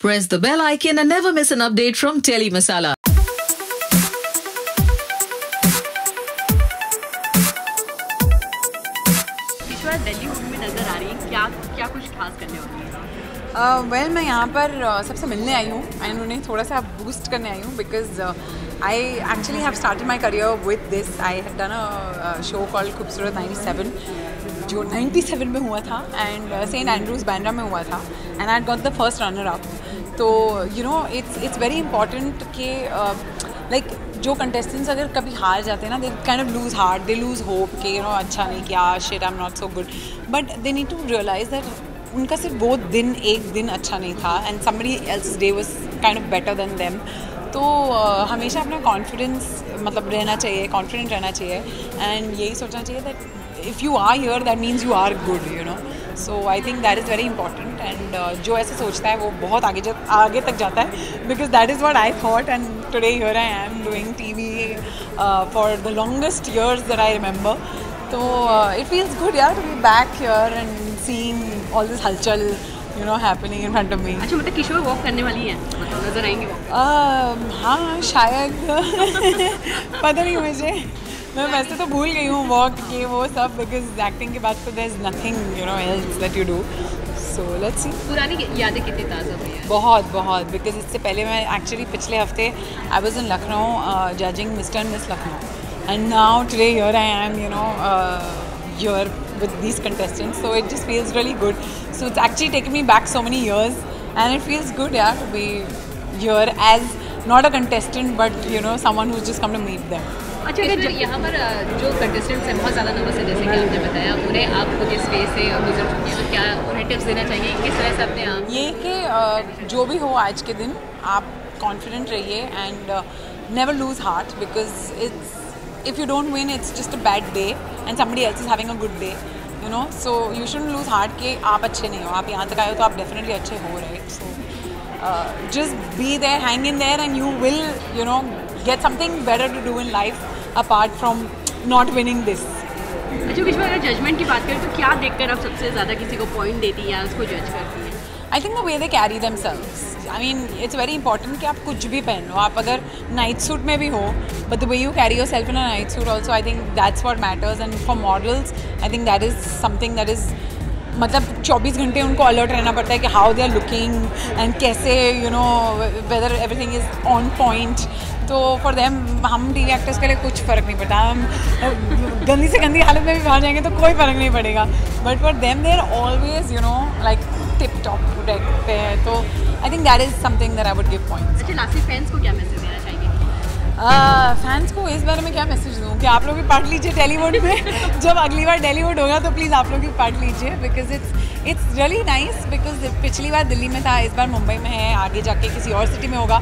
Press the bell icon and never miss an update from Telly Masala. Delhi में नजर आ रही है, क्या कुछ खास करने वाली है? वेल मैं यहाँ पर सबसे मिलने आई हूँ एंड उन्हें थोड़ा सा बूस्ट करने आई हूँ because I actually have started my career with this. I have done a show called खूबसूरत 97 जो 97 में हुआ था एंड सेंट एंड्रूज बैंड्रा में हुआ था and I got the first runner up. तो you know it's very important कि लाइक जो कंटेस्टेंट्स अगर कभी हार जाते हैं ना, they kind of lose heart, they lose hope कि यू नो अच्छा नहीं किया, shit I am not so good, but they need to realise that उनका सिर्फ वो दिन एक दिन अच्छा नहीं था and somebody else day was kind of better than them. तो हमेशा अपना कॉन्फिडेंस मतलब रहना चाहिए, कॉन्फिडेंट रहना चाहिए एंड यही सोचना चाहिए that if you are here that means you are good, you know. So I think that is very important and जो ऐसे सोचता है वो बहुत आगे तक जाता है because that is what I thought and today here I am doing TV for the longest years that I remember. So it feels good to be back here and seeing all this halchal you know happening in front of me. अच्छा मतलब किशोर walk करने वाली है, मतलब नजर आएंगे walk? हाँ शायद पता नहीं मुझे, मैं वैसे तो भूल गई हूँ वॉक ये वो सब बिकॉज एक्टिंग के बाद तो there is nothing you know else that you do. So let's see. पुरानी यादें कितनी ताज़ा हुई हैं? बहुत बिकॉज इससे पहले मैं एक्चुअली पिछले हफ्ते I was in Lucknow judging mister and miss Lucknow and now today here I am you know here with these contestants, so it just feels really good. So it's actually taken me back so many years and it feels good to be here as not a contestant but you know someone who's just come to meet them. अच्छा अगर यहाँ पर जो contestants हैं बहुत ज़्यादा nervous है जैसे कि आपने बताया, उन्हें आप खुद इस फेज से गुजर चुकी हैं, तो क्या उन्हें टिप्स देना चाहिए किस तरह से अपने आप ये कि जो भी हो आज के दिन आप कॉन्फिडेंट रहिए and never lose heart because it's if you don't win it's just a bad day and somebody else is having a good day, you know, so you shouldn't lose heart कि आप अच्छे नहीं हो, आप यहाँ तक आए हो तो आप definitely अच्छे हो, right? So just be there, hang in there and you will you know get something better to do in life apart from not winning this. अच्छा किशोर अगर जजमेंट की बात करें तो क्या देखकर आप सबसे ज़्यादा किसी को पॉइंट देती हैं या उसको जज करती हैं? I think the way they carry themselves. I mean, it's very important कि आप कुछ भी पहन लो, आप अगर नाइट सूट में भी हो, but the way you carry yourself in a night suit also, I think that's what matters. And for models, I think that is something that is मतलब 24 घंटे उनको अलर्ट रहना पड़ता है कि how they are looking and कैसे you know whether everything is on point. तो for them हम टीवी एक्टर्स के लिए कुछ फ़र्क नहीं पड़ता, हम गंदी से गंदी हालत में भी बाहर जाएंगे तो कोई फ़र्क नहीं पड़ेगा, but for them they are always you know like tip top रहते हैं. तो I think that is something that I would give points. अच्छा लास्टली फैंस को क्या मैसेज देना चाहिए? फैंस को इस बारे में क्या मैसेज दूँ कि आप लोग भी पार्ट लीजिए टॉलीवुड में. जब अगली बार टॉलीवुड होगा तो प्लीज़ आप लोग भी पार्ट लीजिए because it's really nice. Because पिछली बार दिल्ली में था, इस बार मुंबई में है, आगे जाके किसी और सिटी में होगा.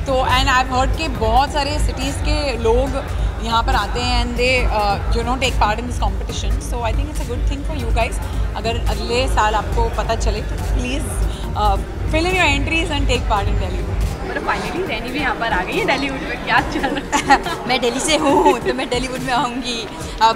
तो एंड आई हैव हर्ड कि बहुत सारे सिटीज़ के लोग यहाँ पर आते हैं and they you know take part in this competition. So I think it's a good thing for you guys. अगर अगले साल आपको पता चले तो please fill in your entries and take part in Tollywood. मतलब फाइनली रैनी भी यहाँ पर आ गई है टॉलीवुड में, क्या चल रहा है? मैं दिल्ली से हूँ तो मैं टॉलीवुड में आऊँगी,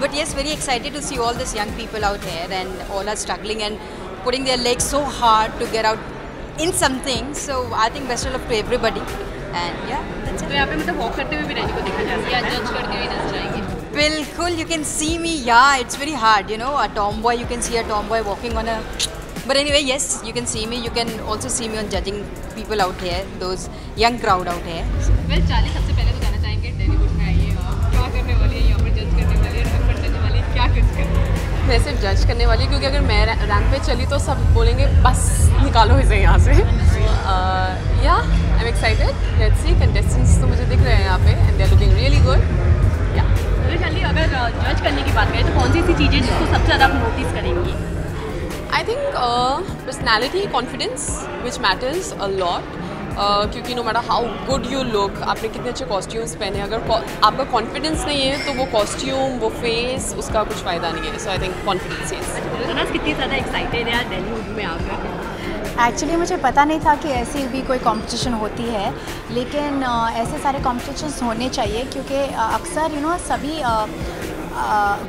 but yes very excited to see all this young people out here and all are struggling and putting their legs so hard to get out in something. So I think best of luck to everybody and या तो यहाँ पे मतलब walk करते हुए भी रैनी को देखा जा सकता है या जज करते हुए नजर आएंगे? बिल्कुल, यू कैन सी मी. या it's very hard you know a Tom boy, you can see a Tom boy walking on a. But anyway, yes, you can see me. You can also see me on judging people out here, those young crowd out here. Well, Charlie सबसे पहले तो जाना चाहेंगे टॉलीवुड में आइए, क्या करने वाली है यहाँ पर, जज करने वाली है, रैंप करने वाली है, क्या कुछ करने? मैं सिर्फ जज करने वाली क्योंकि अगर मैं रैंप पे चली तो सब बोलेंगे बस निकालो इसे यहाँ से. Yeah I am excited. Let's see. Contestants तो मुझे दिख रहे हैं यहाँ पे and they are looking really good. Yeah Charlie अगर जज करने की बात करें तो कौन सी ऐसी चीज़ें जिसको सबसे ज़्यादा आप नोटिस करेंगी? I think personality, confidence, which matters a lot. क्योंकि no matter how good you look, आपने कितने अच्छे कॉस्ट्यूम्स पहने, अगर आपका कॉन्फिडेंस नहीं है तो वो कॉस्ट्यूम, वो फेस, उसका कुछ फ़ायदा नहीं है. सो आई थिंक कॉन्फिडेंस इज. कितनी ज़्यादा एक्साइटेड है टॉलीवुड में आकर? एक्चुअली मुझे पता नहीं था कि ऐसी भी कोई कंपटीशन होती है, लेकिन ऐसे सारे कंपटीशंस होने चाहिए क्योंकि अक्सर यू नो सभी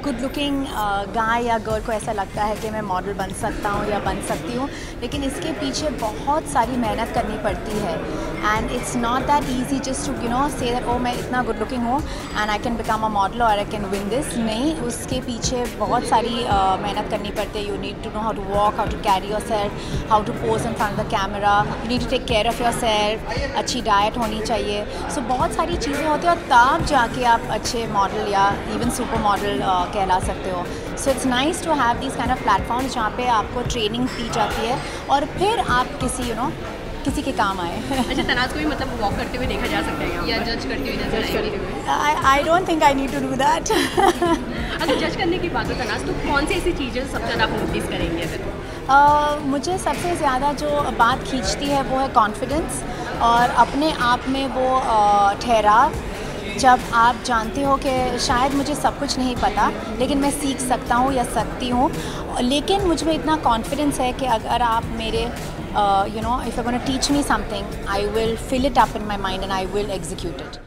गुड लुकिंग गाय या गर्ल को ऐसा लगता है कि मैं मॉडल बन सकता हूँ या बन सकती हूँ, लेकिन इसके पीछे बहुत सारी मेहनत करनी पड़ती है and it's not that easy just to you know say that oh मैं इतना गुड लुकिंग हूँ and I can become a model और आई कैन विन दिस। नहीं, उसके पीछे बहुत सारी मेहनत करनी पड़ती है। You need to know how to walk, how to carry yourself, how to pose in front the camera, you need to take care of yourself, अच्छी डाइट होनी चाहिए। सो बहुत सारी चीज़ें होती हैं और तब जाके आप अच्छे मॉडल या इवन सुपर मॉडल कहला सकते हो। So it's nice to have this kind of platforms जहाँ पे आपको ट्रेनिंग दी जाती है और फिर आप किसी किसी के काम आए। अच्छा, तनाज़ को भी मतलब वॉक करते हुए देखा जा सकता है या जज करते हुए नजर आएगी? I don't think I need to do that. अगर जज करने की बात हो तनाज़, तो कौन सी ऐसी चीज़ें सबसे ज़्यादा आप नोटिस करेंगे अगर? मुझे सबसे ज़्यादा जो बात खींचती है वो है कॉन्फिडेंस और अपने आप में वो ठहराव। जब आप जानते हो कि शायद मुझे सब कुछ नहीं पता लेकिन मैं सीख सकता हूँ या सकती हूँ, लेकिन मुझ में इतना कॉन्फिडेंस है कि अगर आप मेरे if you're going to teach me something, I will fill it up in my mind and I will execute it.